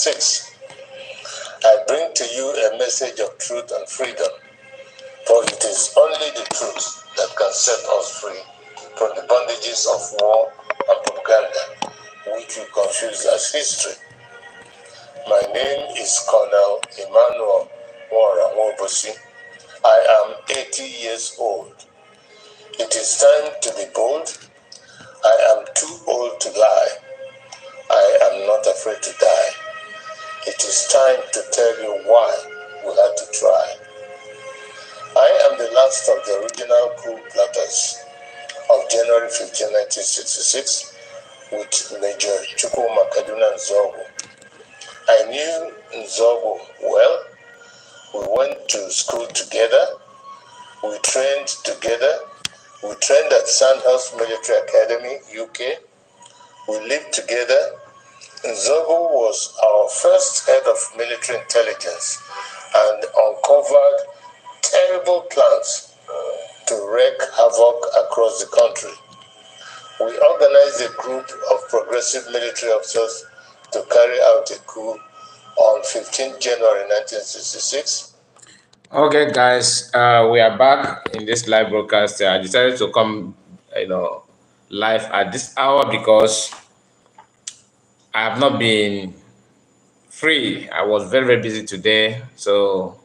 1966. I bring to you a message of truth and freedom, for it is only the truth that can set us free from the bondages of war and propaganda, which we confuse as history. My name is Colonel Emmanuel Wosi. I am 80 years old. It is time to be bold. I am too old to lie. I am not afraid to die. It is time to tell you why we had to try. I am the last of the original coup plotters of January 15, 1966 with Major Chukwuma Kaduna Nzogu. I knew Nzogu well. We went to school together. We trained together. We trained at Sandhurst Military Academy, UK. We lived together. Nzogu was our first head of military intelligence and uncovered terrible plans to wreak havoc across the country. We organized a group of progressive military officers to carry out a coup on 15 January 1966. Okay, guys, we are back in this live broadcast. I decided to come, live at this hour because I have not been free. I was very, very busy today. So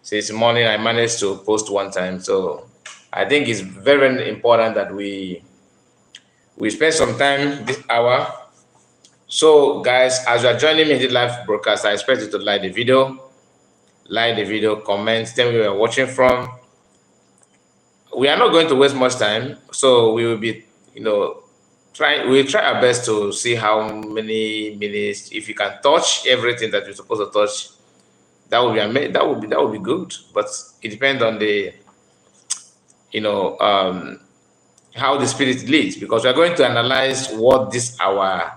since morning, I managed to post one time. So I think it's very, very important that we spend some time this hour. So guys, as you are joining me in the live broadcast, I expect you to like the video, comment, tell me where you're watching from. We are not going to waste much time, so we will be, we'll try our best to see how many minutes. If you can touch everything that you're supposed to touch, that would be amazing. That would be good. But it depends on the, how the spirit leads, because we're going to analyze what this our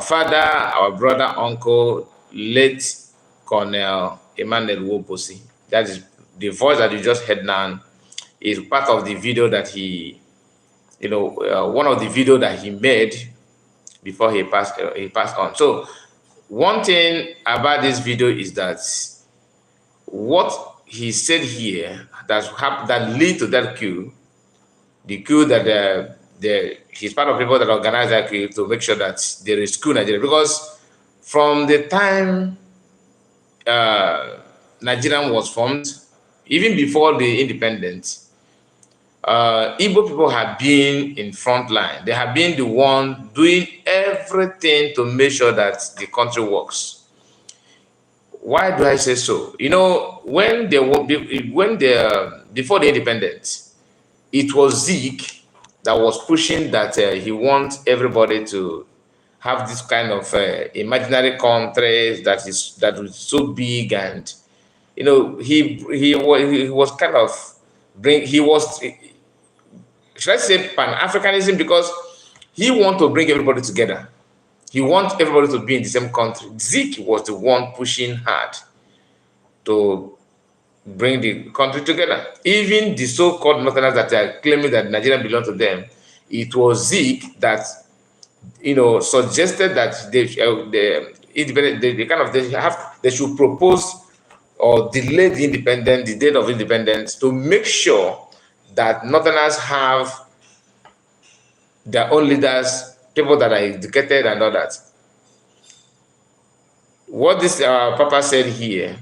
father, our brother, uncle, late Colonel Emmanuel Wosi, that is the voice that you just heard now, is part of the video that he, one of the video that he made before he passed on. So one thing about this video is that what he said here that lead to that coup, the coup that he's part of people that organize that coup to make sure that there is coup Nigeria, because from the time Nigerian was formed, even before the independence, Igbo people have been in front line. They have been the one doing everything to make sure that the country works. Why do I say so? When before the independence, it was Zeke that was pushing that he wants everybody to have this kind of imaginary countries that is so big, and he was kind of should I say Pan-Africanism, because he want to bring everybody together. He wants everybody to be in the same country. Zeke was the one pushing hard to bring the country together. Even the so-called Northerners that are claiming that Nigeria belongs to them, it was Zeke that suggested that they should propose or delay the date of independence, to make sure that Northerners have their own leaders, people that are educated and all that. What this Papa said here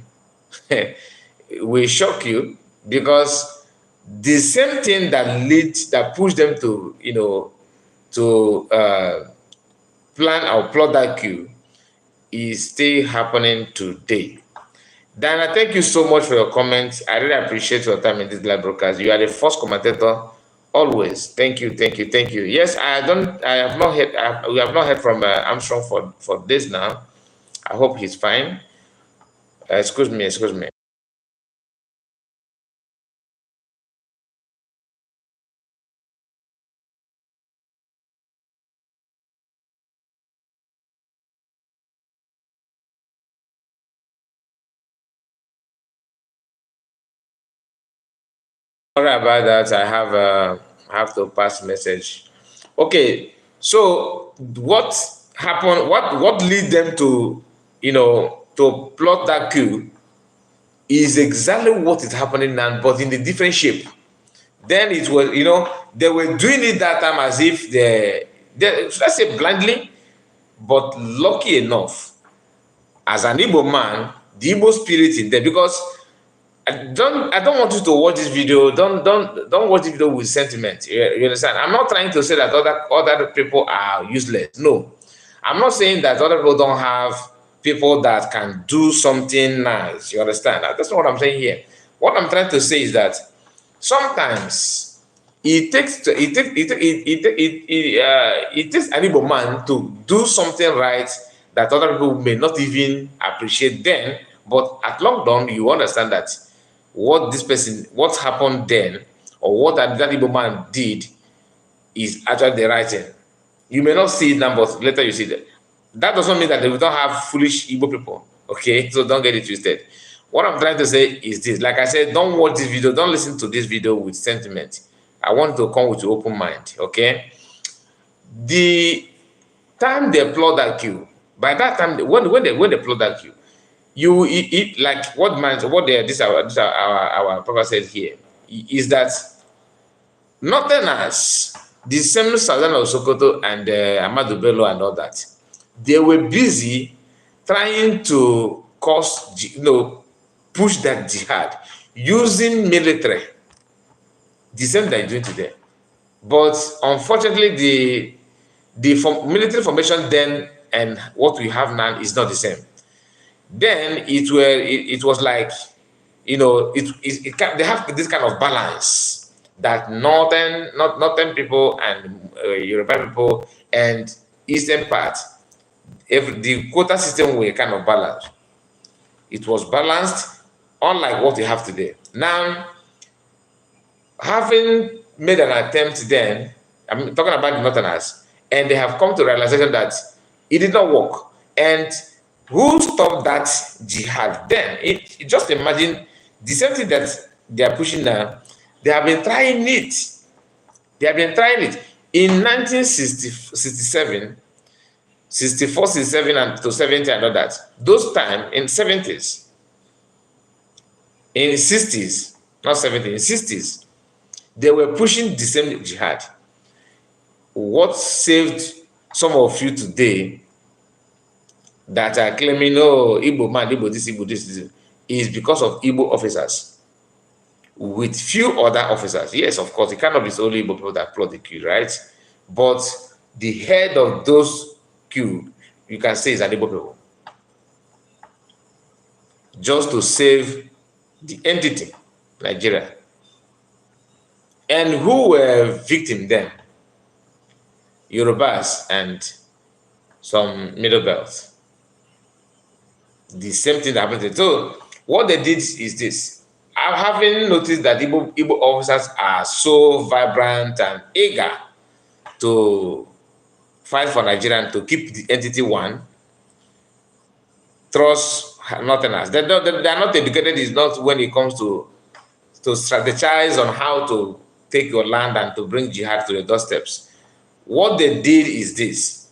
will shock you, because the same thing that pushed them to plan or plot that coup is still happening today. Dana, thank you so much for your comments. I really appreciate your time in this live broadcast. You are the first commentator always. Thank you. Yes, we have not heard from Armstrong for this now. I hope he's fine. Excuse me. Sorry about that. I have to pass message. Okay, so what happened? What lead them to to plot that coup is exactly what is happening now, but in a different shape. Then it was, they were doing it that time as if let's say blindly, but lucky enough, as an Igbo man, the Igbo spirit in there, because I don't want you to watch this video. Don't watch this video with sentiment. You understand? I'm not trying to say that other people are useless. No, I'm not saying that other people don't have people that can do something nice. You understand? That's not what I'm saying here. What I'm trying to say is that sometimes it takes an Igbo man to do something right that other people may not even appreciate then, but at long run you understand that what happened then, or what that Igbo man did is actually the right thing. You may not see it now, but later you see that. That doesn't mean that we don't have foolish Igbo people, okay? So don't get it twisted. What I'm trying to say is this. Like I said, don't watch this video, don't listen to this video with sentiment. I want to come with an open mind, okay? The time they plot that queue, by that time, when they plot that queue, like our papa said here, is that Northerners, the same Southern of Sokoto and Ahmadu Bello and all that, they were busy trying to push that jihad using military, the same they're doing today. But unfortunately, the military formation then and what we have now is not the same. Then it was like, they have this kind of balance that northern people and Yoruba people and eastern part, the quota system were kind of balanced. It was balanced, unlike what we have today. Now, having made an attempt then, I'm talking about the Northerners, and they have come to realization that it did not work. And who stopped that jihad then? Just imagine the same thing that they are pushing now. They have been trying it. In 1967, 64, 67, and to 70 and all that. Those time in 70s, in 60s, not 70s, in 60s, they were pushing the same jihad. What saved some of you today that are claiming, oh, Igbo man, Igbo this, is because of Igbo officers with few other officers. Yes, of course, it cannot be only Igbo people that plot the coup, right? But the head of those coup, you can say, is an Igbo people. Just to save the entity, Nigeria. And who were victims then? Yorubas and some middle belts. The same thing that happened. So what they did is this. I haven't noticed that Igbo officers are so vibrant and eager to fight for Nigeria and to keep the entity one. Trust Northerners. They are not educated. It's not when it comes to strategize on how to take your land and to bring jihad to the doorsteps. What they did is this.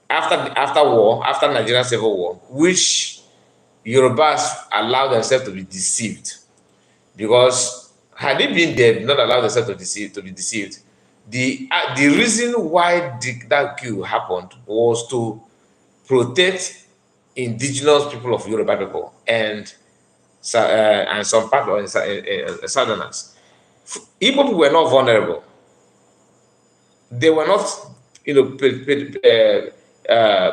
After Nigerian Civil War, which Yorubas allowed themselves to be deceived, because had it been they did not allow themselves to be deceived, the reason why that coup happened was to protect indigenous people of Yoruba people and some part of Southerners. Igbo people were not vulnerable. They were not,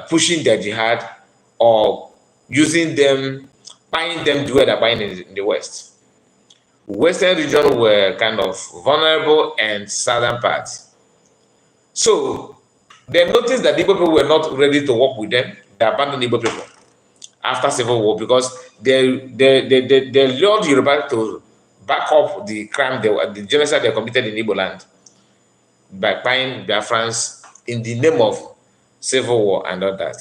pushing their jihad or using them, buying them the way they're buying in the West. Western region were kind of vulnerable and southern parts. So they noticed that Igbo people were not ready to work with them. They abandoned Igbo people after Civil War because they lured Yoruba to back up the crime, the genocide they committed in Igbo land by buying Biafrans in the name of Civil War and all that,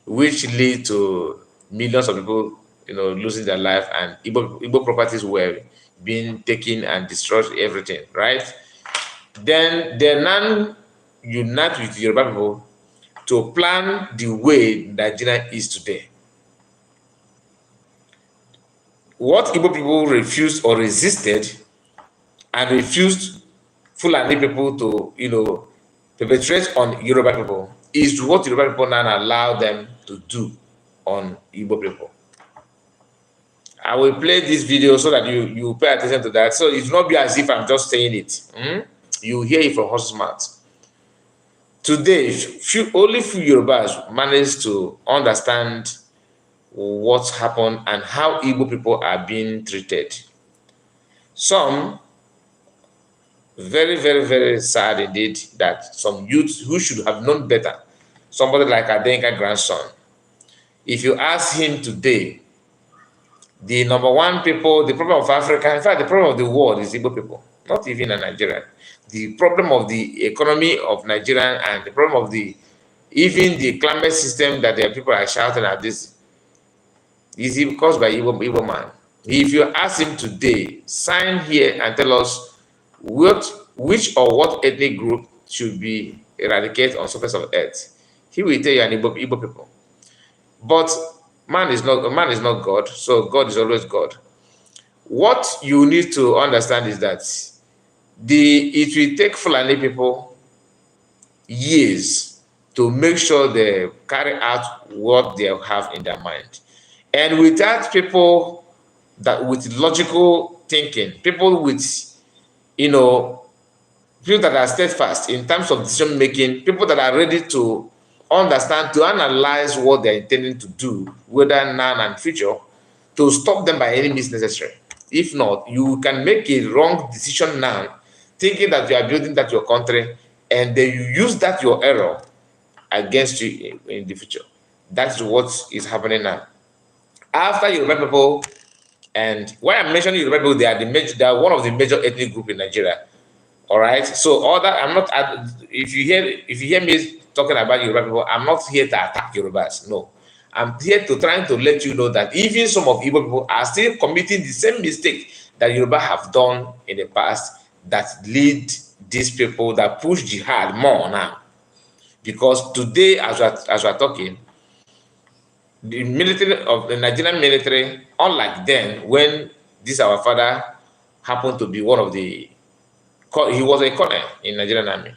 which lead to millions of people, losing their life, and Igbo properties were being taken and destroyed, everything, right? Then they now unite with Yoruba people to plan the way Nigeria is today. What Igbo people refused or resisted and refused Fulani people to, perpetrate on Yoruba people is what Yoruba people now allow them to do on Igbo people. I will play this video so that you pay attention to that. So it will not be as if I'm just saying it. You hear it from horse's mouth. Today, only few Yorubas managed to understand what's happened and how Igbo people are being treated. Some, very, very, very sad indeed that some youths who should have known better, somebody like Adenka grandson, if you ask him today, the number one people, the problem of Africa, in fact, the problem of the world is Igbo people, not even in Nigeria. The problem of the economy of Nigeria and the problem of even the climate system that the people are shouting at this is caused by Igbo man. If you ask him today, sign here and tell us which or what ethnic group should be eradicated on surface of earth, he will tell you an Igbo people. But man is not God, so God is always God. What you need to understand is that it will take Fulani people years to make sure they carry out what they have in their mind. And without people with logical thinking, people with, people that are steadfast in terms of decision making, people that are ready to understand, to analyze what they're intending to do, whether now and future, to stop them by any means necessary. If not, you can make a wrong decision now, thinking that you are building that your country, and then you use that your error against you in the future. That's what is happening now. After Yoruba people, and why I'm mentioning Yoruba people, they are one of the major ethnic group in Nigeria. All right. So if you hear me talking about Yoruba people, I'm not here to attack Yorubas. No. I'm here to trying to let you know that even some of Igbo people are still committing the same mistake that Yoruba have done in the past that lead these people, that push jihad more now. Because today, as we're talking, the military of the Nigerian military, unlike then, when this our father happened to be one of the, he was a colonel in Nigerian army,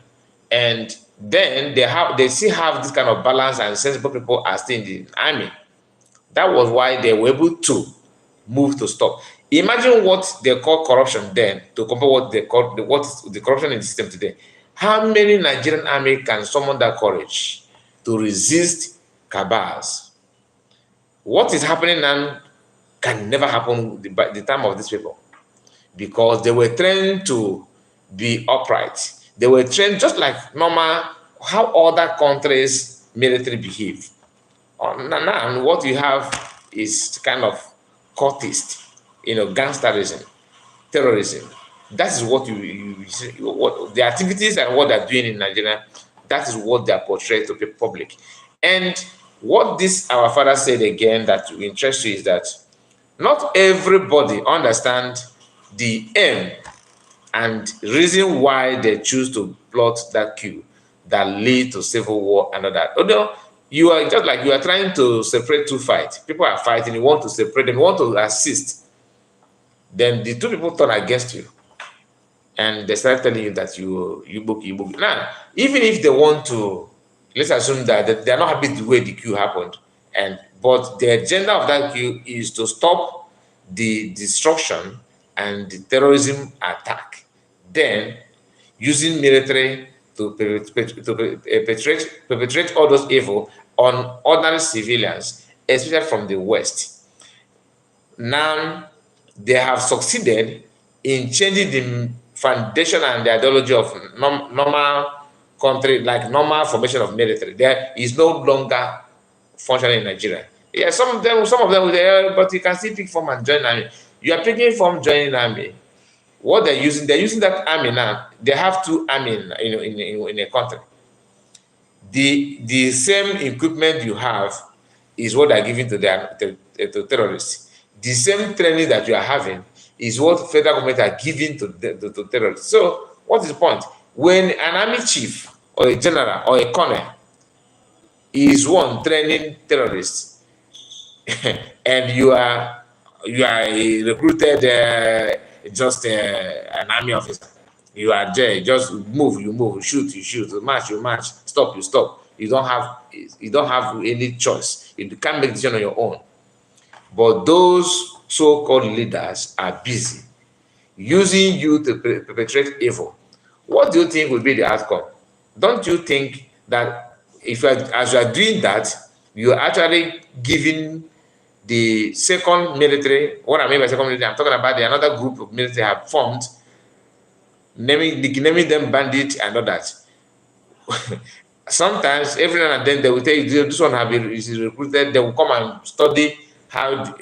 and then they still have this kind of balance and sensible people are still in the army. That was why they were able to move to stop. Imagine what they call corruption then to compare what they call what is the corruption in the system today. How many Nigerian army can summon that courage to resist cabals? What is happening now can never happen by the time of these people, because they were trained to be upright. They were trained just like normal, how other countries military behave. Now what you have is kind of cultist, gangsterism, terrorism. That is what you see, what the activities and what they're doing in Nigeria. That is what they are portrayed to the public. And what this our father said again that will interest you is that not everybody understands the aim and reason why they choose to plot that coup that lead to civil war and all that. Although you are just like you are trying to separate two fights. People are fighting, you want to separate them, you want to assist. Then the two people turn against you. And they start telling you that you book. Now, even if they want to, let's assume that they are not happy the way the coup happened, but the agenda of that coup is to stop the destruction and the terrorism attack. Then, using military to perpetrate all those evil on ordinary civilians, especially from the West. Now, they have succeeded in changing the foundation and the ideology of normal country, like normal formation of military. There is no longer functioning in Nigeria. Yeah, some of them will say, but you can still pick form and join army. You are picking form, joining army. What they're using that army now. They have two army in a country. The same equipment you have is what they're giving to terrorists. The same training that you are having is what federal government are giving to terrorists. So what is the point? When an army chief or a general or a colonel is one training terrorists, and you are a recruited just an army officer. You are there, just move, you move, shoot, you shoot, march, you march, stop, you stop. You don't have any choice. You can't make decision on your own. But those so-called leaders are busy using you to perpetrate evil. What do you think will be the outcome? Don't you think that if as you are doing that, you are actually giving the second military, what I mean by second military, I'm talking about the another group of military have formed, naming them bandits and all that. Sometimes, every now and then, they will tell you this one is recruited. They will come and study how to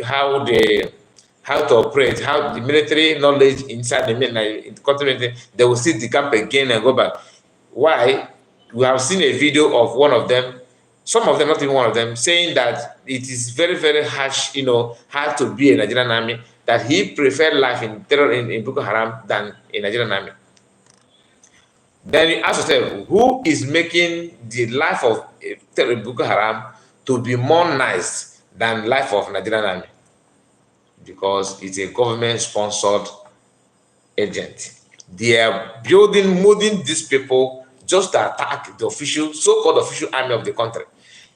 operate, how the military knowledge inside the continent. They will sit the camp again and go back. Why? We have seen a video of one of them, some of them, not even one of them, saying that it is very, very harsh, hard to be a Nigerian army, that he preferred life in Boko Haram than a Nigerian army. Then you ask yourself, who is making the life of Boko Haram to be more nice than life of Nigerian army? Because it's a government-sponsored agent. They are molding these people just to attack the so-called official army of the country.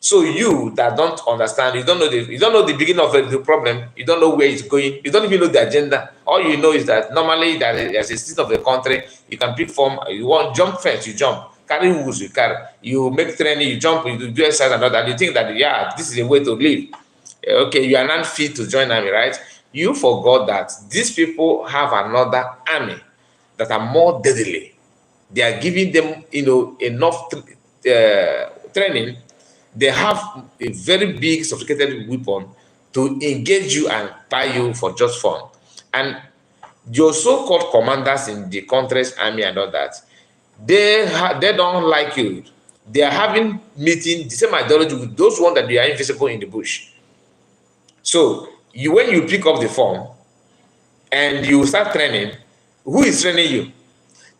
So you that don't understand, you don't know the beginning of the problem, you don't know where it's going, you don't even know the agenda. All you know is that normally that as a citizen of the country, you can pick form, you want jump fence, you jump, carry woods, you carry, you make training, you jump, you do exercise and all that. You think that this is a way to live. Okay, you are not fit to join army, right? You forgot that these people have another army that are more deadly. They are giving them, enough training. They have a very big, sophisticated weapon to engage you and tie you for just fun. And your so-called commanders in the country's army and all that, they don't like you. They are having meeting the same ideology with those ones that they are invisible in the bush. So when you pick up the form and you start training, who is training you?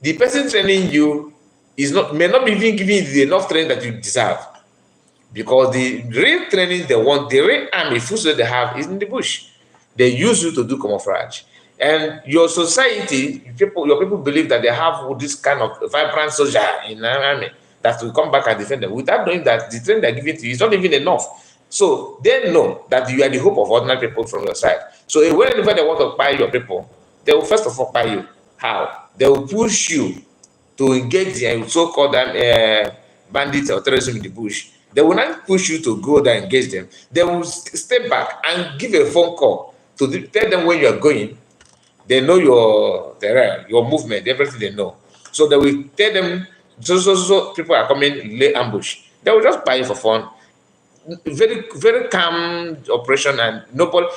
The person training you may not be even giving you enough training that you deserve. Because the real training they want, the real army force that they have is in the bush. They use you to do camouflage. And your society, your people believe that they have this kind of vibrant soldier in an army that will come back and defend them without knowing that the training they're giving to you is not even enough. So they know that you are the hope of ordinary people from your side. So whenever they want to buy your people, they will first of all buy you. How? They will push you to engage the so-called bandits or terrorism in the bush. They will not push you to go there and engage them. They will step back and give a phone call to tell them where you are going. They know your movement, everything they know. So they will tell them, so people are coming, lay ambush. They will just buy you for fun. Very, very calm operation, and nobody.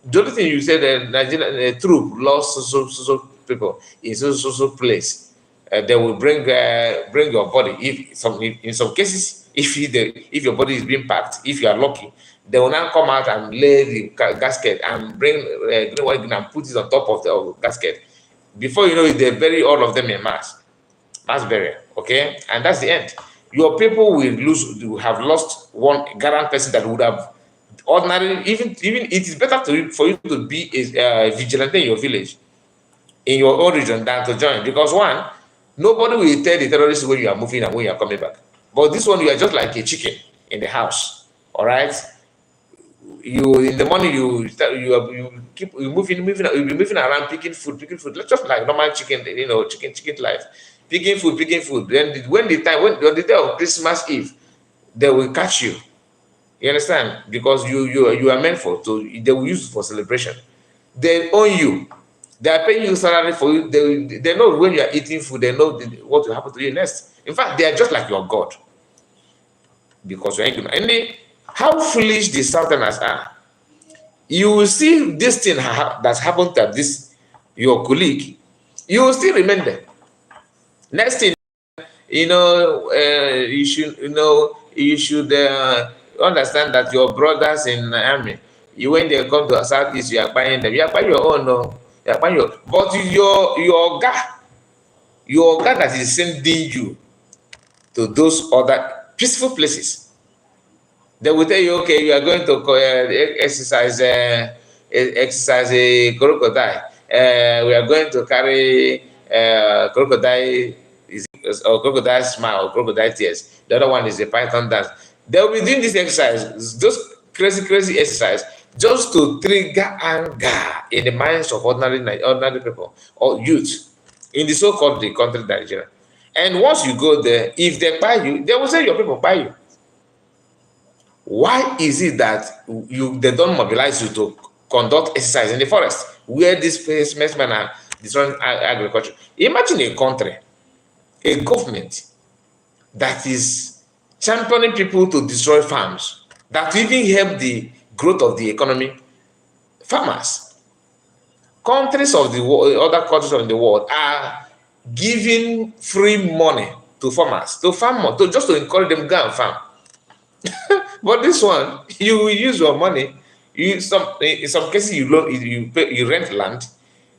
The only thing you say, the Nigerian troop lost so people in so place. They will bring your body. In some cases, if your body is being packed, if you are lucky, they will now come out and lay the gasket and bring and put it on top of the gasket. Before you know it, they bury all of them in mass burial. Okay, and that's the end. Your people will have lost one garant person that would have ordinarily, even it is better for you to be a vigilante in your village, in your own region, than to join. Because one, nobody will tell the terrorists where you are moving and when you are coming back. But this one, you are just like a chicken in the house. All right. You in the morning you keep moving around picking food. Just like normal chicken, chicken life. Picking food. Then on the day of Christmas Eve, they will catch you. You understand? Because you are meant they will use it for celebration. They own you. They are paying you salary for you. They know when you are eating food. They know what will happen to you next. In fact, they are just like your God. Because how foolish the Southerners are. You will see this thing that's happened to your colleague. You will still remember. Next thing, you should understand that your brothers in the army, when they come to Southeast, you are buying them. You are buying your own, no. You are buying but your God that is sending you to those other peaceful places, They will tell you, okay, you are going to exercise a crocodile. We are going to carry crocodile or crocodile smile or crocodile tears. The other one is a python dance. They will be doing this exercise, just crazy exercise, just to trigger anger in the minds of ordinary people or youth in the so-called the country Nigeria. And once you go there, if they buy you, they will say your people buy you. Why is it that they don't mobilize you to conduct exercise in the forest where these spacemen are destroying agriculture? Imagine a country, a government that is championing people to destroy farms, that even help the growth of the economy. Farmers, countries of the world, other countries of the world are giving free money to farmers to farm more, just to encourage them to go and farm. But this one, you will use your money. In some cases you rent land,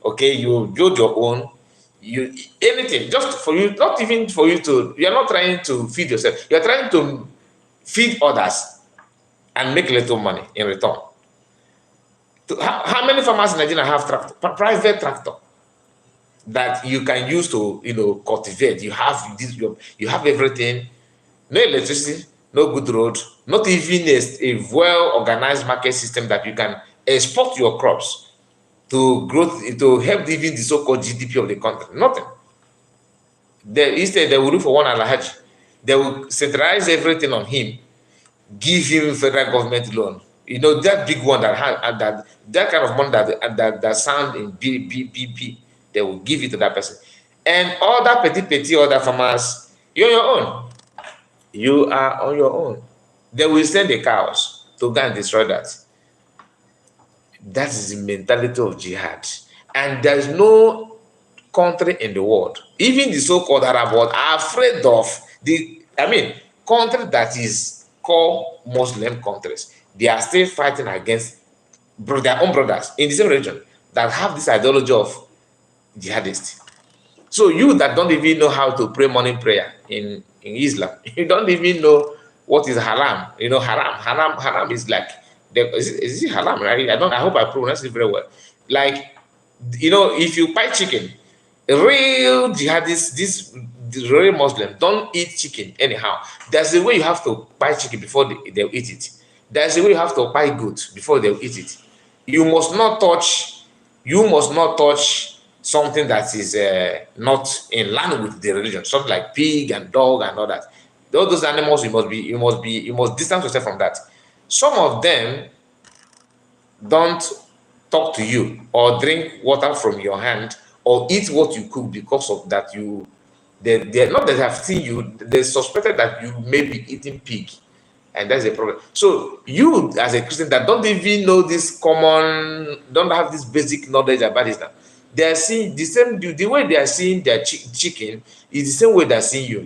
okay, you build your own, you anything just for you, not even for you to, you're not trying to feed yourself, you're trying to feed others and make little money in return. How many farmers in Nigeria have private tractor that you can use to cultivate? You have this, you have everything, no electricity, no good road, not even a well-organized market system that you can export your crops to growth, to help even the so-called GDP of the country. Nothing. Instead, they will look for one alhaji. They will centralize everything on him, give him federal government loan. That big one that had that kind of money that sound in B, they will give it to that person. And other petty other farmers, you're on your own. You are on your own. They will send the cows to go and destroy that. That is the mentality of jihad. And there is no country in the world, even the so-called Arab world, are afraid of country that is called Muslim countries. They are still fighting against their own brothers in the same region that have this ideology of jihadist. So you that don't even know how to pray morning prayer in Islam, you don't even know what is haram. Haram is like, is it haram, right? I hope I pronounce it very well. Like, if you buy chicken, real jihadists, the real Muslim don't eat chicken anyhow. There's a way you have to buy chicken before they'll eat it. There's a way you have to buy goat before they'll eat it. You must not touch something that is not in line with the religion, something like pig and dog and all that. All those animals, you must distance yourself from that. Some of them don't talk to you or drink water from your hand or eat what you cook because of that. They're not that they have seen you, they suspected that you may be eating pig, and that's a problem. So you, as a Christian that don't even know this don't have this basic knowledge about Islam, they are seeing the way they are seeing their chicken is the same way they're seeing you.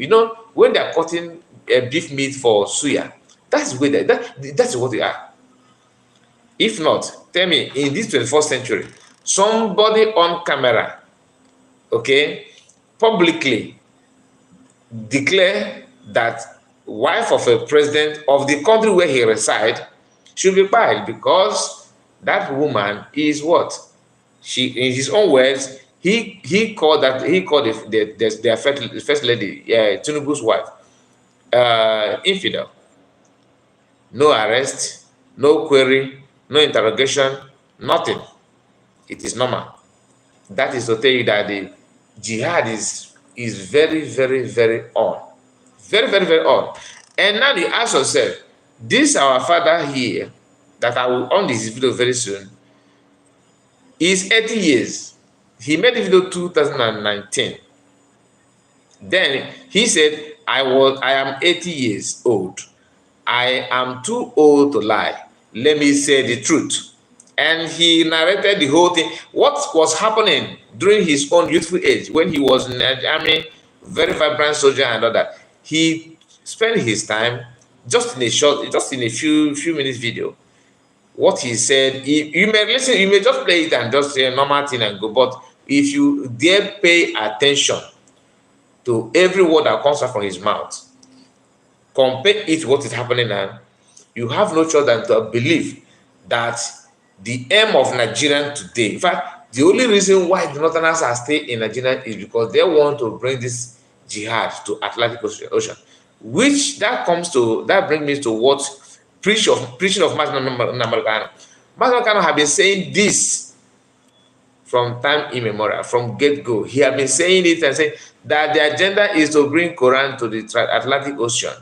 When they're cutting beef meat for suya, that's the way that's what they are. If not, tell me, in this 21st century, somebody on camera, okay, publicly declare that wife of a president of the country where he resides should be fired because that woman is what? She, in his own words, he called their first lady, Tinubu's wife, infidel. No arrest, no query, no interrogation, nothing. It is normal. That is to tell you that the jihad is very, very, very on. Very, very, very on. And now you ask yourself, this our father here, that I will on this video very soon, is 80 years. He made the video 2019. Then he said, I am 80 years old. I am too old to lie. Let me say the truth. And he narrated the whole thing. What was happening during his own youthful age when he was in the army, very vibrant soldier and all that. He spent his time just in a few minutes video. What he said, you may listen, you may just play it and just say a normal thing and go. But if you dare pay attention to every word that comes out from his mouth, compare it to what is happening now, you have no choice than to believe that the aim of Nigerian today, in fact, the only reason why the Northerners are still in Nigeria is because they want to bring this jihad to Atlantic Ocean, which that brings me to what preaching of Martin Nnamdi Kanu have been saying this from time immemorial, from get-go. He has been saying it and saying that the agenda is to bring Quran to the Atlantic Ocean,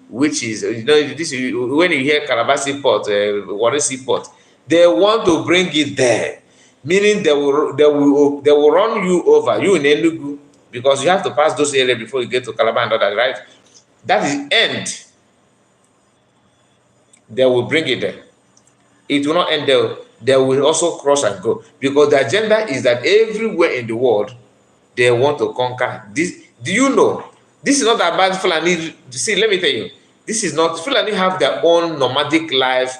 which is, this when you hear Calabasi Port, Warisi Port, they want to bring it there, meaning they will run you over, you in Enugu, because you have to pass those areas before you get to Calabar and all that, right? That is end. They will bring it there. It will not end there. They will also cross and go, because the agenda is that everywhere in the world they want to conquer this. Do you know this is not about Fulani? See, let me tell you, this is not Fulani have their own nomadic life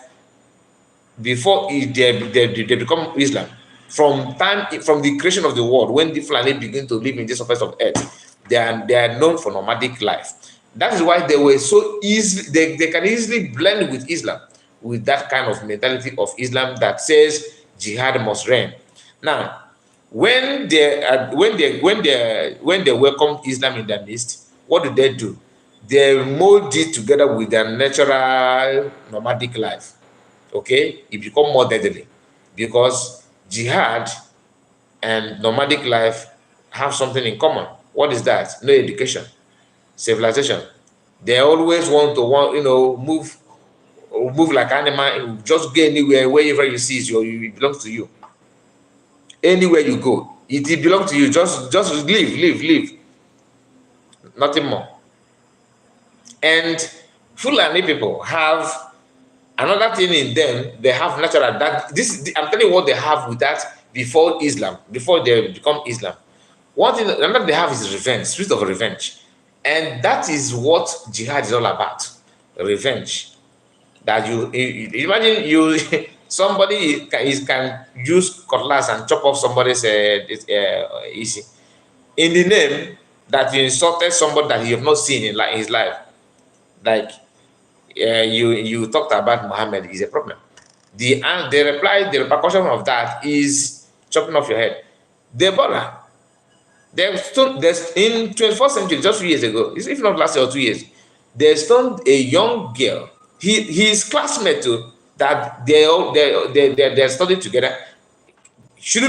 before they become Islam. From the creation of the world, when the Fulani begin to live in this surface of earth, they are known for nomadic life. That is why they were so easy. They can easily blend with Islam, with that kind of mentality of Islam that says jihad must reign. Now, when they welcome Islam in their midst, what do? They mold it together with their natural nomadic life. Okay, it becomes more deadly, because jihad and nomadic life have something in common. What is that? No education, civilization. They always want to move like animal. Just go anywhere, wherever you see it belongs to you. Anywhere you go, it belongs to you. Just live. Nothing more. And Fulani people have another thing in them. They have natural, I'm telling you what they have with that before Islam, before they become Islam. One thing, another they have is revenge, spirit of revenge. And that is what jihad is all about. Revenge. That you imagine somebody can use cutlass and chop off somebody's easy, in the name that you insulted somebody that you have not seen in his life. Like you talked about Muhammad is a problem. The repercussion of that is chopping off your head. Deborah, there's in 21st century, just 2 years ago, if not last year or 2 years, they stoned a young girl. His classmate too, that they studied together. The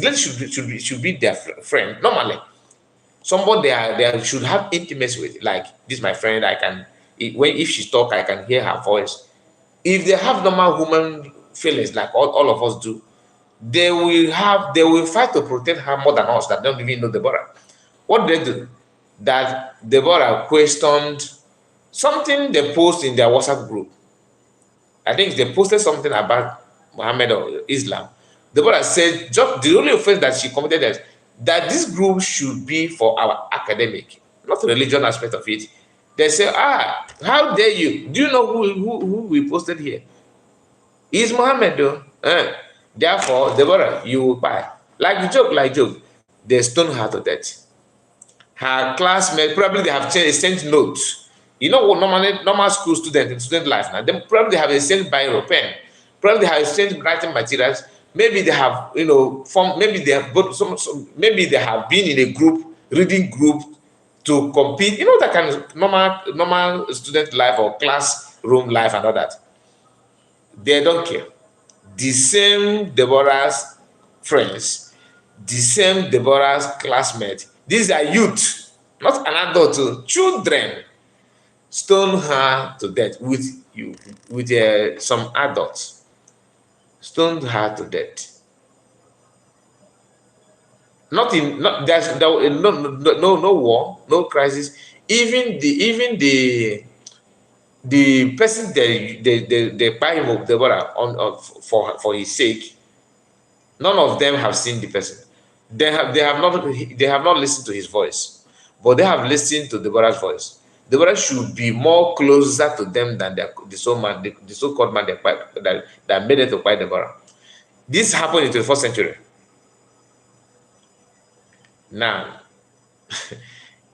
lady should be their friend normally. Somebody they should have intimacy with. Like, this is my friend. If she talk, I can hear her voice. If they have normal human feelings like all of us do, they will fight to protect her more than us that don't even know Deborah. What did they do? That Deborah questioned something they post in their WhatsApp group. I think they posted something about Muhammad or Islam. Deborah said just the only offense that she committed is that this group should be for our academic, not the religion aspect of it. They say, how dare you? Do you know who we posted here? It's Muhammad though. Therefore, Deborah, you will buy. Like joke. They stone her to death. Her classmates, probably they have sent notes. You know what normal school student in student life now, they probably have a sent biro pen. Probably they have sent writing materials. Maybe they have, maybe they have maybe they have been in a reading group to compete. That kind of normal student life or classroom life and all that. They don't care. The same Deborah's friends, the same Deborah's classmates, these are youth, not an adult, children, stone her to death with some adults. Stoned her to death. There's no war, no crisis. Even the person they buy him of Deborah for his sake, none of them have seen the person. They have not listened to his voice, but they have listened to Deborah's voice. Deborah should be more closer to them than the so-called man that made it to fight Deborah. This happened in the 21st century. Now,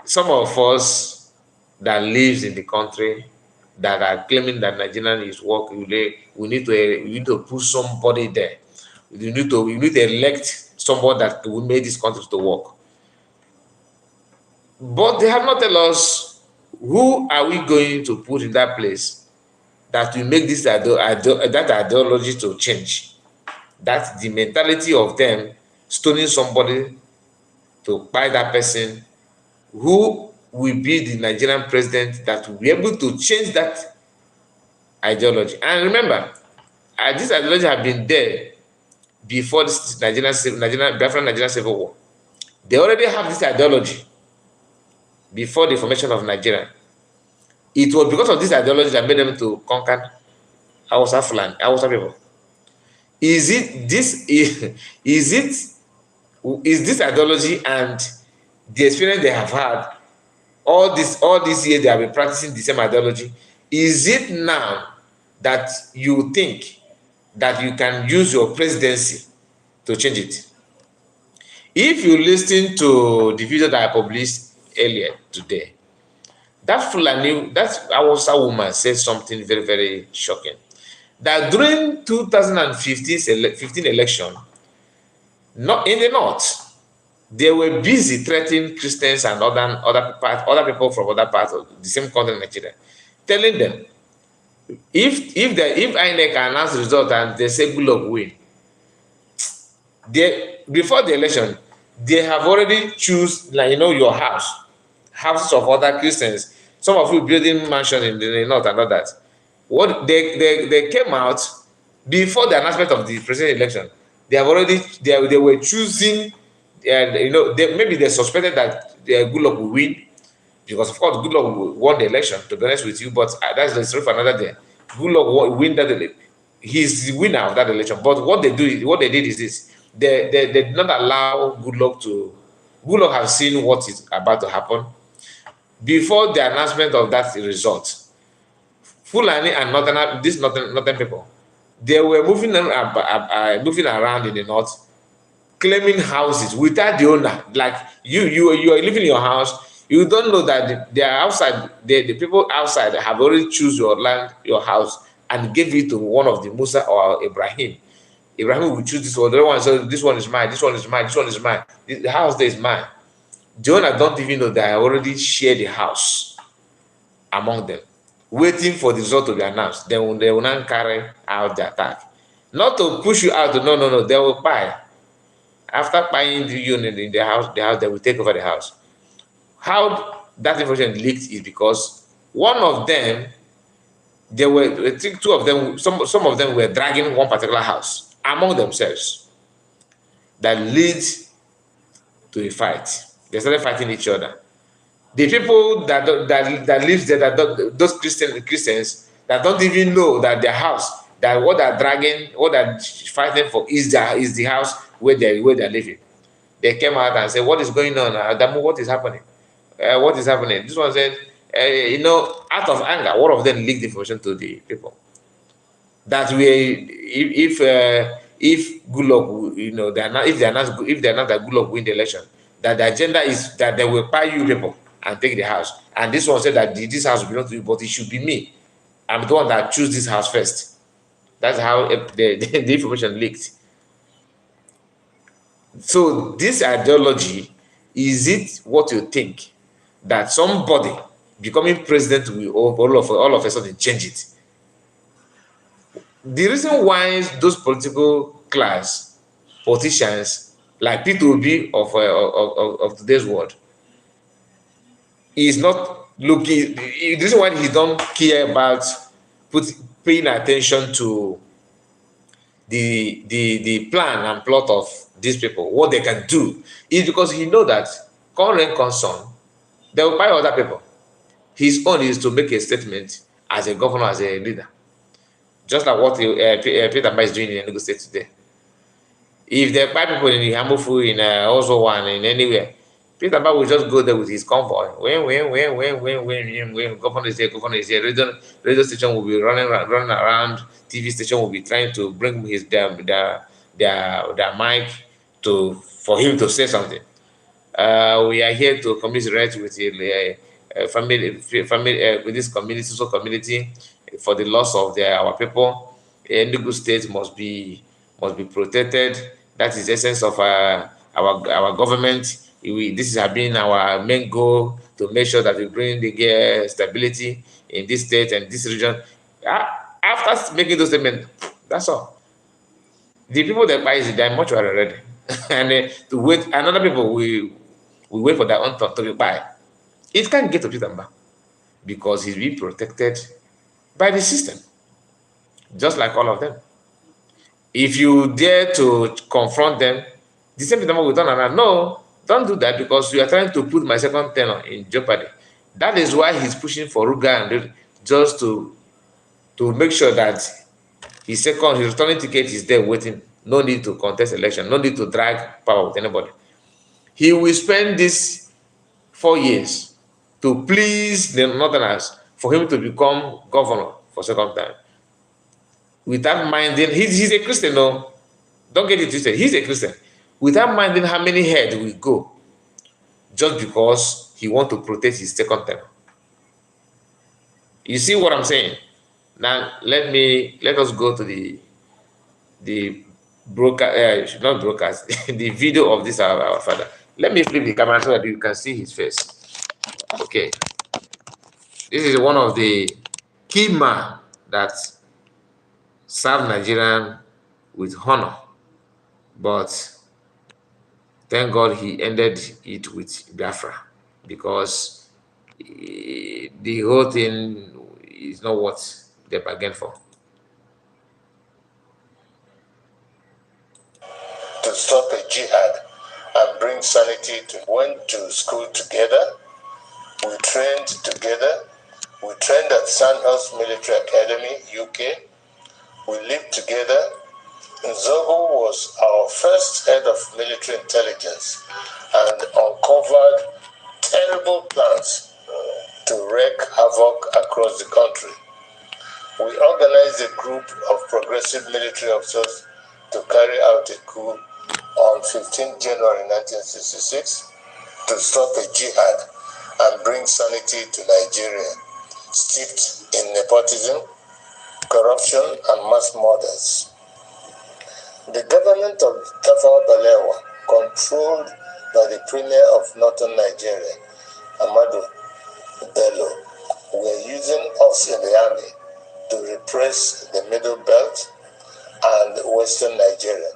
some of us that lives in the country that are claiming that Nigerian is work. We need to put somebody there. We need to elect someone that will make this country to work. But they have not tell us who are we going to put in that place that will make this that ideology to change. That's the mentality of them stoning somebody to buy that person. Who will be the Nigerian president that will be able to change that ideology? And remember, this ideology have been there before this Biafran-Nigerian civil war. They already have this ideology before the formation of Nigeria. It was because of this ideology that made them to conquer Hausa people. Is this ideology and the experience they have had all these years they have been practicing the same ideology? Is it now that you think that you can use your presidency to change it? If you listen to the video that I published earlier today, that Hausa woman said something very, very shocking. That during 2015 election, not in the north, they were busy threatening Christians and other people from other parts of the same country, Nigeria, telling them if INEC announce the result and they say good luck win, before the election, they have already choose, like, your houses of other Christians. Some of you building mansions in the north and all that. What they came out before the announcement of the presidential election. They have already they were choosing, maybe they suspected that Goodluck will win, because of course Goodluck won the election. To be honest with you, but that's the story for another day. Goodluck will win that election. He's the winner of that election. But what they did is this: they did not allow Goodluck to. Goodluck have seen what is about to happen before the announcement of that result. Fulani and northern people, they were moving around in the north, claiming houses without the owner. Like you are living in your house, you don't know that they are outside. The people outside have already choose your land, your house, and gave it to one of the Musa or Ibrahim. Ibrahim will choose this one. The other one says, this one is mine, this one is mine, this one is mine. The house there is mine. The owner don't even know that I already shared the house among them, waiting for the result to be announced. They will not carry out the attack. Not to push you out. No. They will buy. After buying the unit in the house, they will take over the house. How that information leaked is because one of them, I think two of them, some of them were dragging one particular house among themselves. That leads to a fight. They started fighting each other. The people that lives there, those Christians that don't even know that their house, that what they're dragging, what they're fighting for is the house where they're living. They came out and said, "What is going on, Adamu? What is happening? What is happening?" This one said, out of anger, one of them leaked information to the people that if Goodluck, if they announce that Goodluck win the election, that the agenda is that they will buy you people and take the house. And this one said that this house belongs to you, but it should be me. I'm the one that choose this house first. That's how the information leaked. So this ideology, is it what you think that somebody becoming president will all of a sudden change it? The reason why those political class politicians like P2B of today's world is not looking. The reason why he don't care about paying attention to the plan and plot of these people, what they can do, is because he know that current concern, they will buy other people. His own is to make a statement as a governor, as a leader, just like what Peter Mba is doing in Enugu State today. If they buy people in Hambofu, in also one, in anywhere, Peter Mba will just go there with his convoy. When governor is here, radio station will be running around, TV station will be trying to bring their mic for him to say something. We are here to commiserate with with this community, social community, for the loss of our people. Enugu State must be protected. That is the essence of our government. This has been our main goal, to make sure that we bring the stability in this state and this region. After making those statements, that's all. The people that buy it, they're much already, and to wait. Another people we wait for their own turn to be buy. It can't get to Pitamba because he's being protected by the system, just like all of them. If you dare to confront them, the same thing will done. And no, don't do that, because you are trying to put my second tenor in jeopardy. That is why he's pushing for Ruga, and just to make sure that his returning ticket is there waiting. No need to contest election. No need to drag power with anybody. He will spend this 4 years to please the Northerners for him to become governor for second time. Without minding, he's a Christian, no? Don't get it twisted. He's a Christian. Without minding how many heads will go, just because he wants to protect his second term. You see what I'm saying? Now let us go to the broadcast, not broadcast, the video of this our father. Let me flip the camera so that you can see his face. Okay. This is one of the key men that served Nigerian with honor, but thank God he ended it with Biafra, because the whole thing is not what they bargained for. To stop a jihad and bring sanity to went to school together. We trained together. We trained at Sandhurst Military Academy, UK. We lived together. Nzogu was our first head of military intelligence and uncovered terrible plans to wreak havoc across the country. We organized a group of progressive military officers to carry out a coup on 15 January 1966 to stop a jihad and bring sanity to Nigeria, steeped in nepotism, corruption, and mass murders. The government of Tafawa Balewa, controlled by the premier of northern Nigeria, Ahmadu Bello, were using us in the army to repress the Middle Belt and Western Nigeria.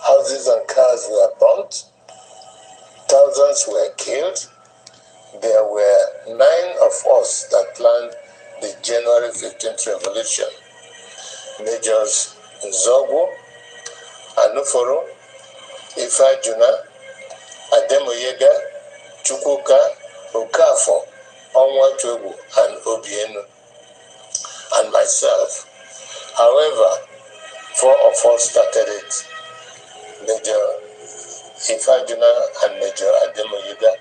Houses and cars were burnt, thousands were killed. There were 9 of us that planned the January 15th revolution. Majors Nzogu, Anuforo, Ifajuna, Ademoyega, Chukwuka, Okafo, Onwatuegu, and Obienu, and myself. However, 4 of us started it. Major Ifajuna and Major Ademoyega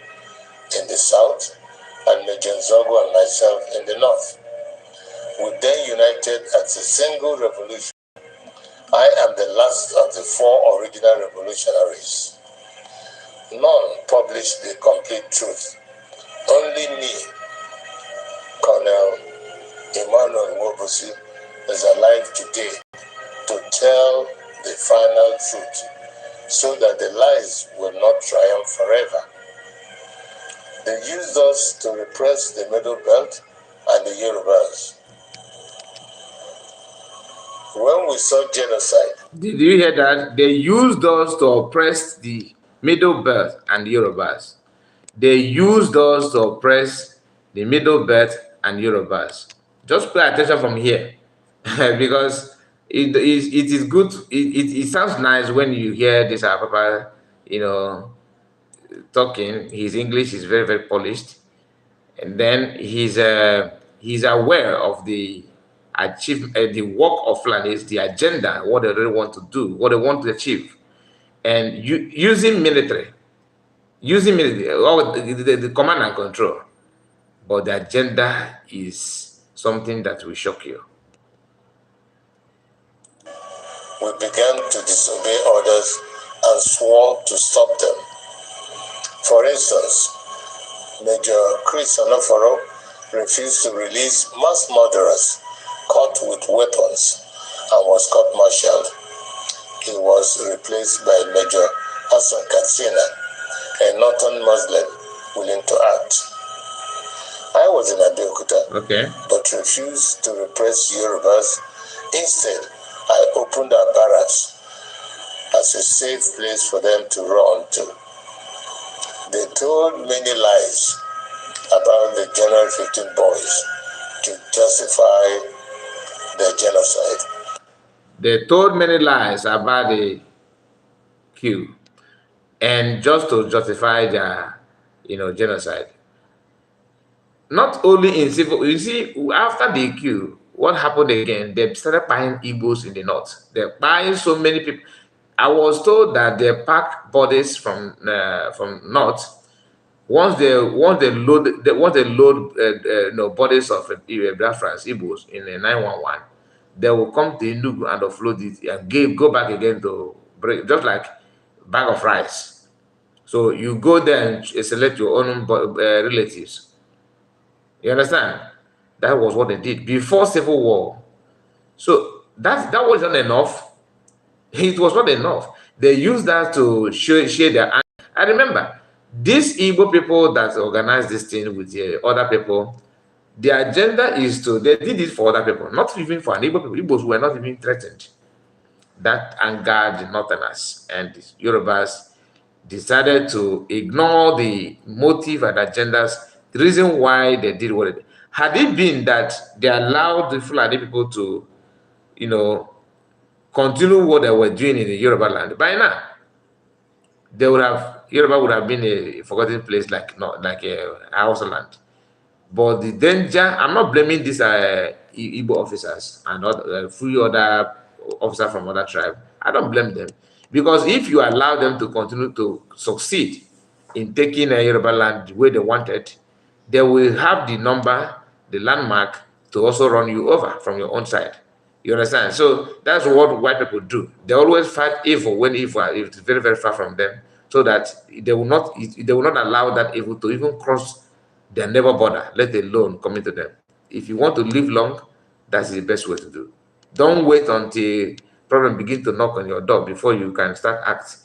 in the south, and Major Nzogu and myself in the north. We then united as a single revolution. I am the last of the 4 original revolutionaries. None published the complete truth. Only me, Colonel Emmanuel Wosi, is alive today to tell the final truth, so that the lies will not triumph forever. They used us to repress the Middle Belt and the Yorubas. When we saw genocide... Did you hear that? They used us to oppress the Middle Belt and the Yorubas. They used us to oppress the Middle Belt and Yorubas. Just pay attention from here, because it is good. It sounds nice when you hear this Papa, talking. His English is very, very polished, and then he's aware of the the work of Fulani, the agenda, what they really want to do, what they want to achieve, and using military, the command and control. But the agenda is something that will shock you. We began to disobey orders and swore to stop them. For instance, Major Chris Onoforo refused to release mass murderers caught with weapons and was court-martialed. He was replaced by Major Hassan Katsina, a northern Muslim willing to act. I was in Abeokuta, but refused to repress Yorubas. Instead, I opened our barracks as a safe place for them to run to. They told many lies about the January 15 boys to justify their genocide. They told many lies about the coup and just to justify their, genocide. Not only in civil, you see, after the coup, what happened again? They started buying Igbos in the north. They're buying so many people. I was told that they pack bodies from north. Once they load bodies of Biafrans, Igbos in a 911, they will come to Enugu and offload it and go back again to break, just like bag of rice. So you go there and select your own relatives. You understand? That was what they did before Civil War. So that wasn't enough. It was not enough. They used that to share their anger. I remember these Igbo people that organized this thing with other people, their agenda is they did it for other people, not even for an Igbo people. Igbos were not even threatened. That angered the Northerners, and the Yorubas decided to ignore the motive and agendas, the reason why they did what they did. Had it been that they allowed the Fulani people to, continue what they were doing in the Yoruba land, by now, Yoruba would have been a forgotten place like a Hausa land. But the danger, I'm not blaming these Igbo officers and few other officers from other tribe. I don't blame them. Because if you allow them to continue to succeed in taking a Yoruba land the way they wanted, they will have the number, the landmark to also run you over from your own side. You understand? So that's what white people do. They always fight evil when evil is very, very far from them, so that they will not allow that evil to even cross their neighbor border, let alone come into them. If you want to live long, that's the best way to do. Don't wait until problem begin to knock on your door before you can start act.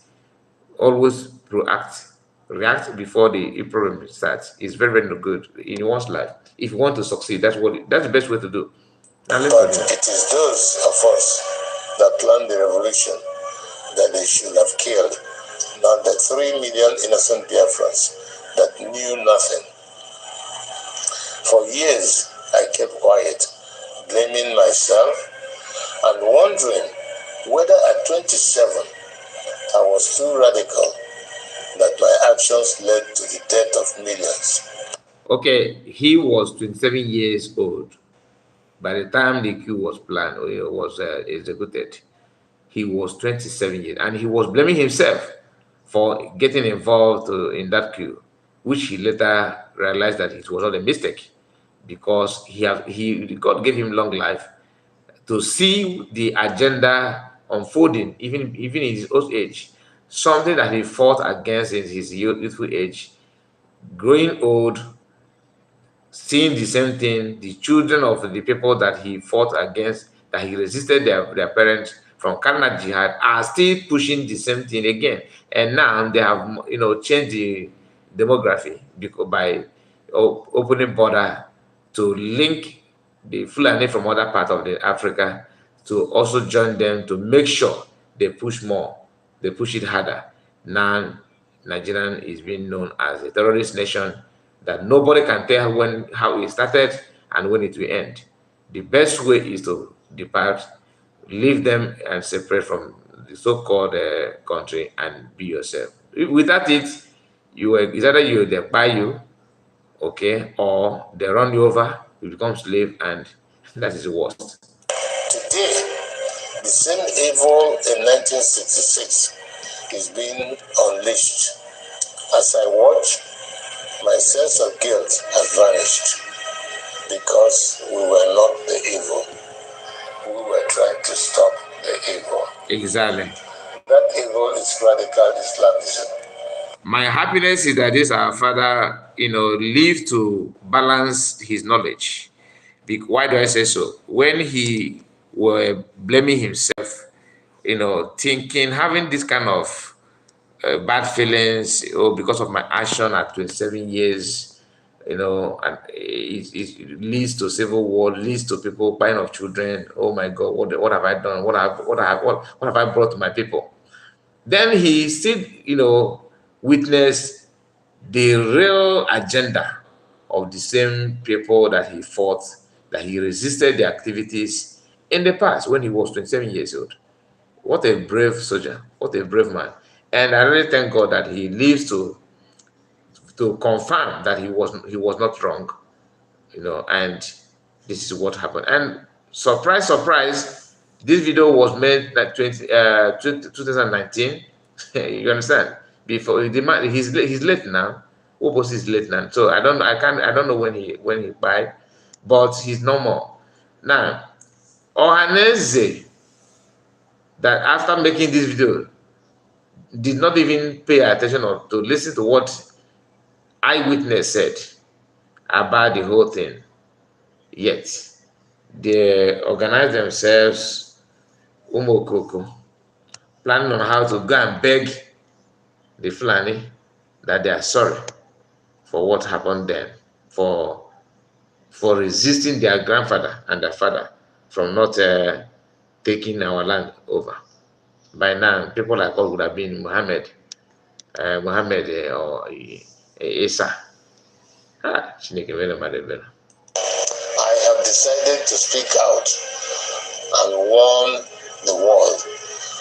Always proact, react before the problem starts. It's very, very good in one's life. If you want to succeed, that's the best way to do. But it is those of us that planned the revolution that they should have killed, not the 3 million innocent Biafrans that knew nothing. For years, I kept quiet, blaming myself and wondering whether at 27 I was too radical that my actions led to the death of millions. Okay, he was 27 years old. By the time the coup was planned or it was executed, he was 27 years, and he was blaming himself for getting involved in that coup, which he later realized that it was not a mistake, because God gave him long life to see the agenda unfolding, even in his old age, something that he fought against in his youthful age, growing old, seeing the same thing. The children of the people that he fought against, that he resisted their parents from Canada Jihad, are still pushing the same thing again. And now they have, changed the demography by opening border to link the Fulani from other parts of Africa to also join them, to make sure they push more, they push it harder. Now, Nigerian is being known as a terrorist nation that nobody can tell how it started and when it will end. The best way is to depart, leave them and separate from the so-called country and be yourself. Without it, either they buy you, okay, or they run you over, you become slave, and that is the worst. Today, the same evil in 1966 is being unleashed. As I watch, my sense of guilt has vanished, because we were not the evil. We were trying to stop the evil. Exactly. That evil is radical Islamism. My happiness is that this our father, lived to balance his knowledge. Why do I say so? When he were blaming himself, thinking, having this kind of bad feelings, because of my action at 27 years, and it leads to civil war, leads to people buying of children. Oh my God, what have I done? What have I brought to my people? Then he still, witnessed the real agenda of the same people that he fought, that he resisted the activities in the past when he was 27 years old. What a brave soldier, what a brave man. And I really thank God that he lives to confirm that he was not wrong, and this is what happened. And surprise, surprise, this video was made like 2019. You understand? Before the man, he's late now. Nwabosi is late now, so I don't know when he died, but he's no more now. Ohaneze, that after making this video, did not even pay attention or to listen to what eyewitness said about the whole thing. Yet they organize themselves, Umokoko, planning on how to go and beg the Fulani that they are sorry for what happened then, for resisting their grandfather and their father from not taking our land over. By now, people like us would have been Muhammad or Isa. Chineke mere mmadụ ebere. I have decided to speak out and warn the world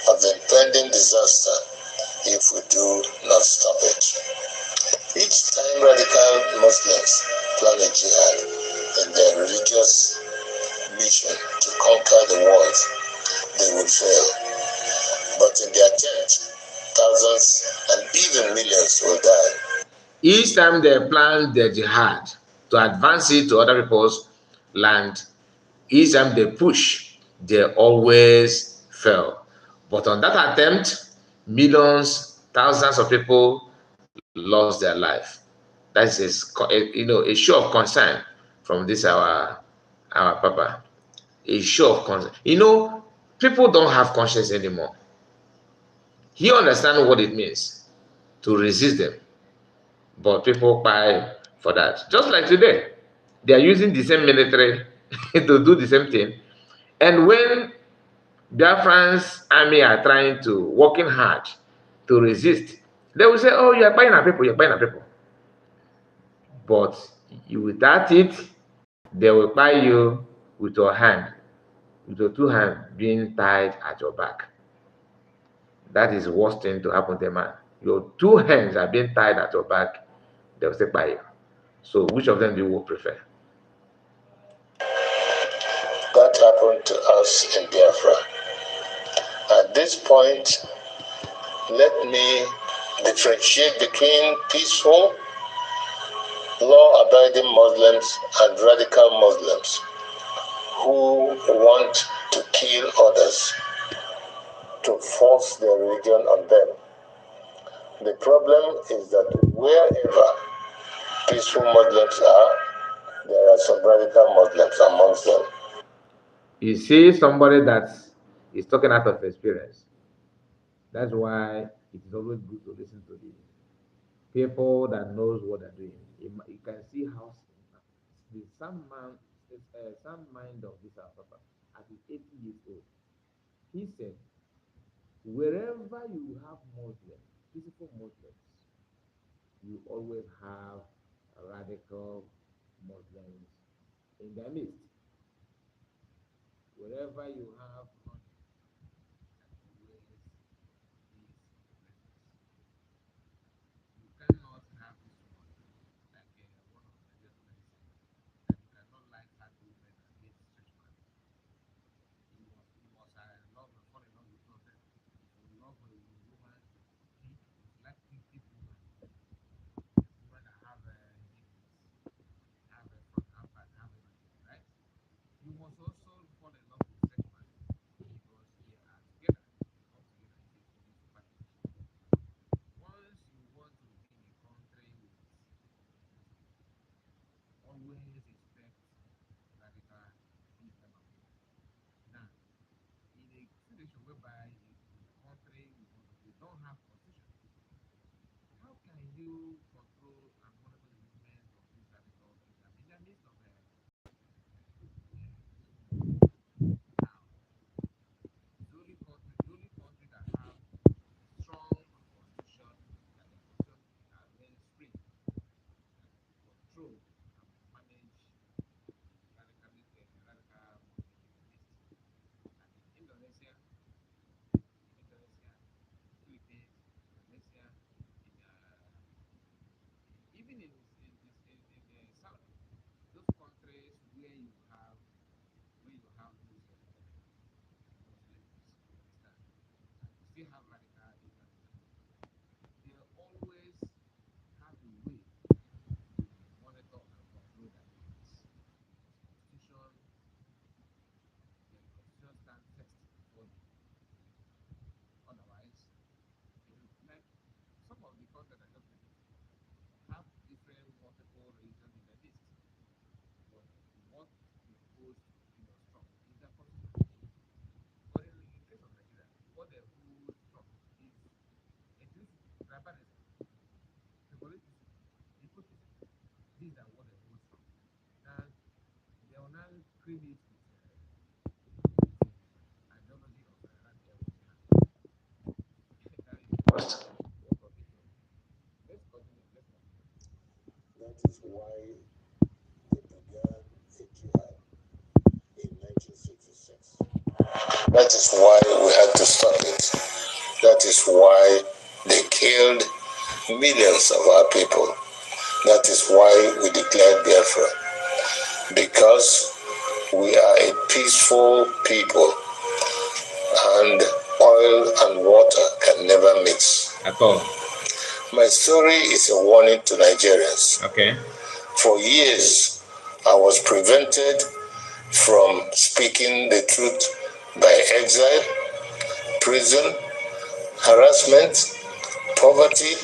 of the impending disaster if we do not stop it. Each time radical Muslims plan a jihad in their religious mission to conquer the world, they will fail. But in the attempt, thousands and even millions will die. Each time they plan their jihad to advance it to other people's land, each time they push, they always fail. But on that attempt, millions, thousands of people lost their life. That is a show of concern from this our papa. A show of concern. People don't have conscience anymore. He understands what it means to resist them, but people buy for that. Just like today, they are using the same military to do the same thing. And when Biafrans army are trying to working hard to resist, they will say, "Oh, you are buying our people. You are buying our people." But without it, they will buy you with your hand, with your two hands being tied at your back. That is the worst thing to happen to a man. Your two hands are being tied at your back. They will say, "Buy you." So, which of them do you prefer? That happened to us in Biafra. At this point, let me differentiate between peaceful, law-abiding Muslims and radical Muslims who want to kill others to force their religion on them. The problem is that wherever peaceful Muslims are, there are some radical Muslims amongst them. You see somebody that is talking out of experience. That's why it is always good to listen to the people that knows what they're doing. You can see how the some mind of this our papa at his 80 years old. He said, wherever you have Muslims, peaceful Muslims, you always have radical Muslims in their midst. Wherever you have you cannot have this one like one of the gentlemen said, that you cannot like hard women and hate straight man. You must love and fall in love with one of them. You love a woman, like thick woman, woman that have have a front, have back, have everything, right? You must also fall in love with sex man. whereby the country you don't have constitution. How can you control and monitor the movement of this radical Islam in the midst of now? The only country that have strong constitution that the constitution means free control and manage radical and in Indonesia, Philippines, Malaysia, even in South, those countries where you have those Muslims, understand, you still have radical Islamism. They always have a way to monitor and control that things. Constitution, the constitution stands first before you. Otherwise, like some of the countries that just have different multiple religions in the list. But what impose strong is the constitution. But in the case of Nigeria, what they hold strong is ethnicity, tribalism, favoritism, nepotism. These are what they hold strong. Now they will now create it with ideology of radical jihad. Let's continue. That is why they began a jihad in 1966. That is why we had to stop it. That is why they killed millions of our people. That is why we declared Biafra. Because we are a peaceful people and oil and water can never mix. At all. My story is a warning to Nigerians. Okay. For years, I was prevented from speaking the truth by exile, prison, harassment, poverty,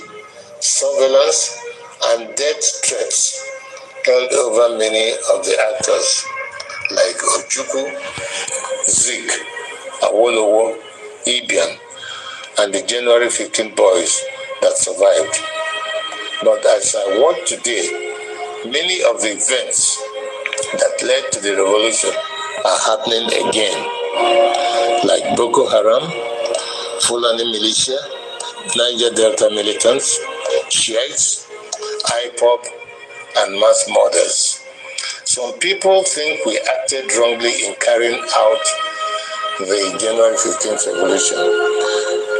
surveillance, and death threats held over many of the actors like Ojukwu, Zik, Awolowo, Ibian, and the January 15 boys that survived. But as I watch today, many of the events that led to the revolution are happening again, like Boko Haram, Fulani militia, Niger Delta militants, Shiites, IPOB, and mass murders. Some people think we acted wrongly in carrying out the January 15th revolution,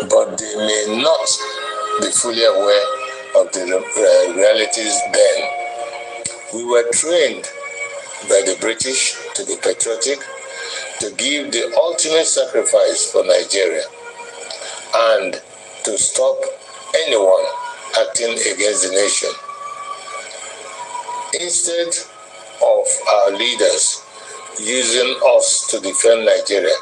but they may not be fully aware of the realities then. We were trained by the British to be patriotic, to give the ultimate sacrifice for Nigeria, and to stop anyone acting against the nation. Instead of our leaders using us to defend Nigeria,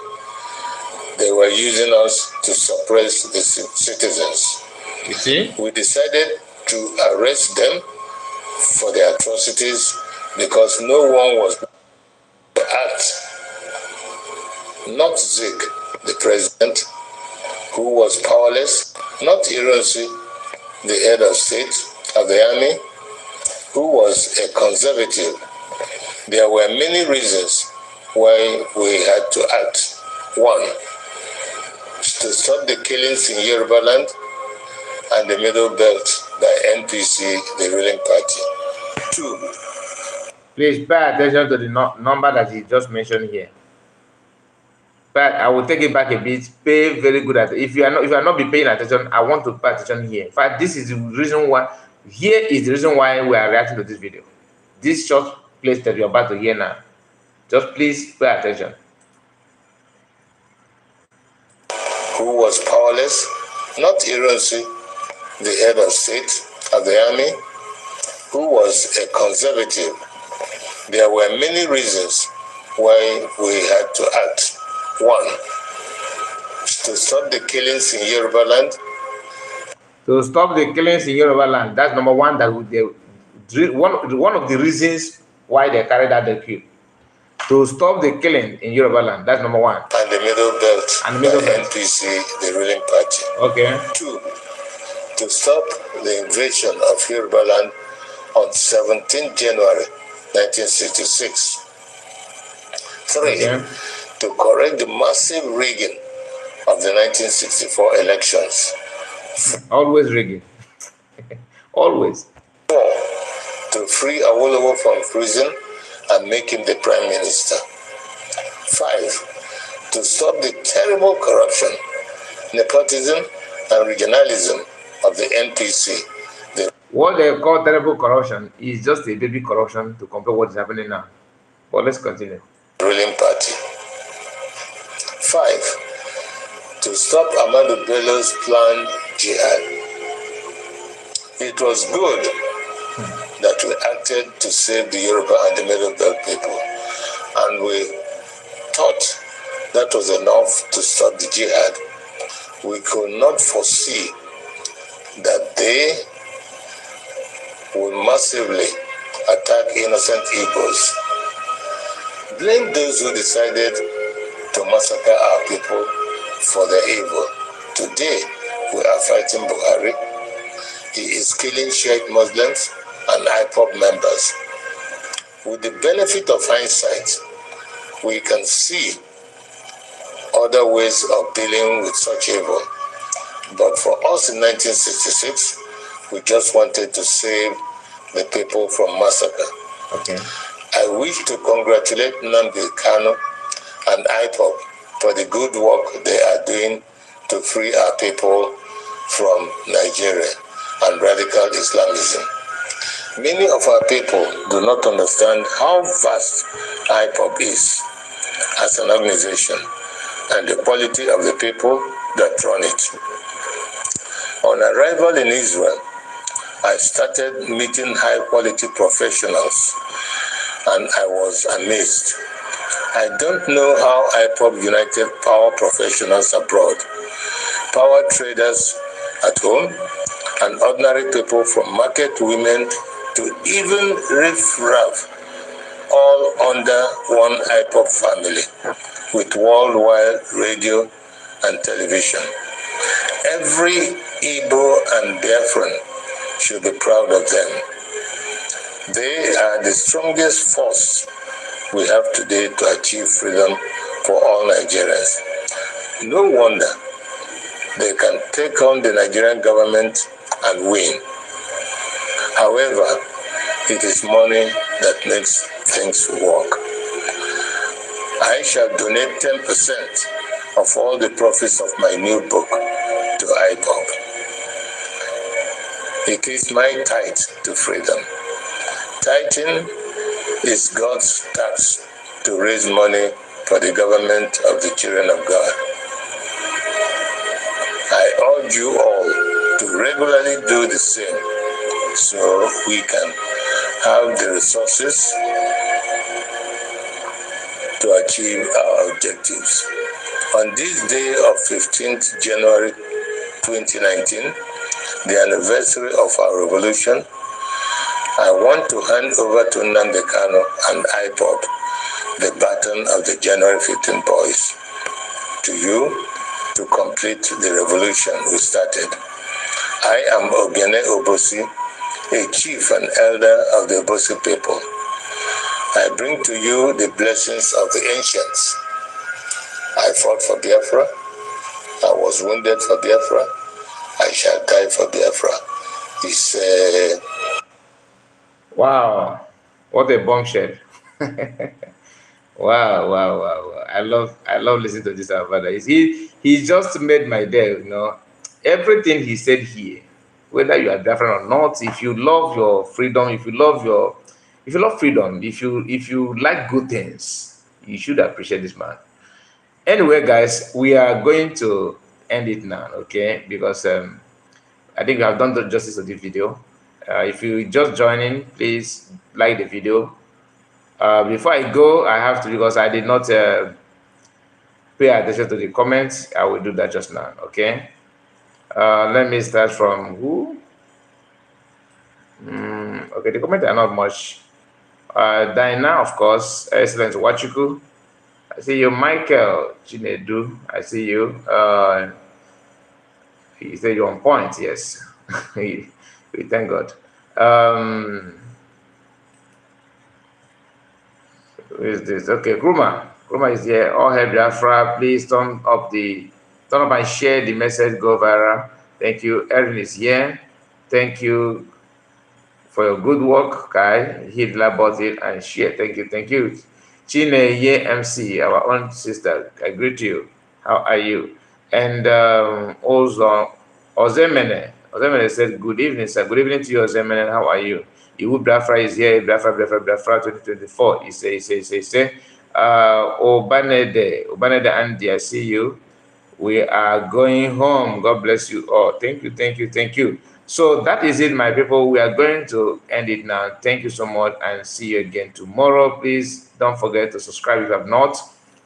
they were using us to suppress the citizens. You see? We decided to arrest them for their atrocities because no one was to act. Not Zik, the president, who was powerless, not Ironsi, the head of state of the army, who was a conservative. There were many reasons why we had to act. One, to stop the killings in Yoruba land and the Middle Belt by NPC, the ruling party. Two. Please pay attention to the number that he just mentioned here. But I will take it back a bit. Pay very good attention. If you are not be paying attention, I want to pay attention here. In fact, this is the reason why. Here is the reason why we are reacting to this video. This short place that you're about to hear now. Just please pay attention. Who was powerless, not Ironsi, the head of state of the army, who was a conservative. There were many reasons why we had to act. One, to stop the killings in Yoruba land. To stop the killings in Yoruba land. That's number one. That one of the reasons why they carried out the coup. to stop the killing in Yoruba land. That's number one. And the Middle Belt And the Middle by Belt. NPC, the ruling party. Okay. 2, to stop the invasion of Yoruba land on 17 January 1966. 3, Okay. to correct the massive rigging of the 1964 elections. Always rigging. Always. 4, to free Awolowo from prison and make him the prime minister. 5, to stop the terrible corruption, nepotism, and regionalism of the NPC. What they call terrible corruption is just a baby corruption to compare what is happening now. But let's continue. Ruling party. 5, to stop Ahmadu Bello's planned jihad. It was good that we acted to save the Yoruba and the Middle Belt people, and we thought that was enough to stop the jihad. We could not foresee that they would massively attack innocent Igbos. Blame those who decided to massacre our people for their evil. Today, we are fighting Buhari. He is killing Shiite Muslims and IPOB members. With the benefit of hindsight, we can see other ways of dealing with such evil. But for us in 1966, we just wanted to save the people from massacre. Okay. I wish to congratulate Nnamdi Kanu and IPOB for the good work they are doing to free our people from Nigeria and radical Islamism. Many of our people do not understand how vast IPOB is as an organization and the quality of the people that run it. On arrival in Israel, I started meeting high-quality professionals, and I was amazed. I don't know how IPOB united power professionals abroad, power traders at home, and ordinary people from market women to even riff-raff, all under one IPOB family, with worldwide radio and television. Every Igbo and Biafran should be proud of them. They are the strongest force we have today to achieve freedom for all Nigerians. No wonder they can take on the Nigerian government and win. However, it is money that makes things work. I shall donate 10% of all the profits of my new book to IPOB. It is my tithe to freedom. Tithing is God's tax to raise money for the government of the children of God. I urge you all to regularly do the same so we can have the resources to achieve our objectives. On this day of 15th January 2019, the anniversary of our revolution, I want to hand over to Nnamdi Kanu and IPOB the baton of the January 15 boys to you to complete the revolution we started. I am Ogene Obosi, a chief and elder of the Obosi people. I bring to you the blessings of the ancients. I fought for Biafra. I was wounded for Biafra. I shall die for Biafra. It's Wow, what a bombshell! Wow, wow, wow, wow! I love listening to this, our brother. He just made my day. You know, everything he said here, whether you are Biafran or not, if you love your freedom, if you love freedom, if you like good things, you should appreciate this man. Anyway, guys, we are going to end it now, okay? Because I think we have done the justice of the video. If you just joining, please like the video. Before I go, I have to, because I did not pay attention to the comments. I will do that just now, okay? Let me start from who? Okay, the comments are not much. Dinah, of course, excellent. Wachuku, I see you. Michael Chinedu, I see you. You say you're on point, yes. we thank God. Who is this? Okay, Gruma. Gruma is here. All hail Biafra. Please turn up and share the message, go viral. Thank you. Erin is here. Thank you for your good work, Kai. Hit like button and share. Thank you. Thank you. Chine Ye MC, our own sister. I greet you. How are you? And also Ozemene. Ozemene said, good evening, sir. Good evening to you, Ozemene. How are you? Iwu Biafra is here. Biafra 2024. He say. Obanede Andy, I see you. We are going home. God bless you all. Thank you. So that is it, my people. We are going to end it now. Thank you so much and see you again tomorrow. Please don't forget to subscribe if you have not.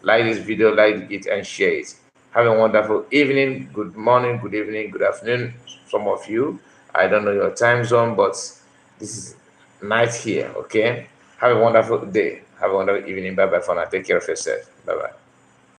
Like this video, like it, and share it. Have a wonderful evening, good morning, good evening, good afternoon. Some of you, I don't know your time zone, but this is night here, okay? Have a wonderful day. Have a wonderful evening. Bye-bye for now. Take care of yourself. Bye-bye.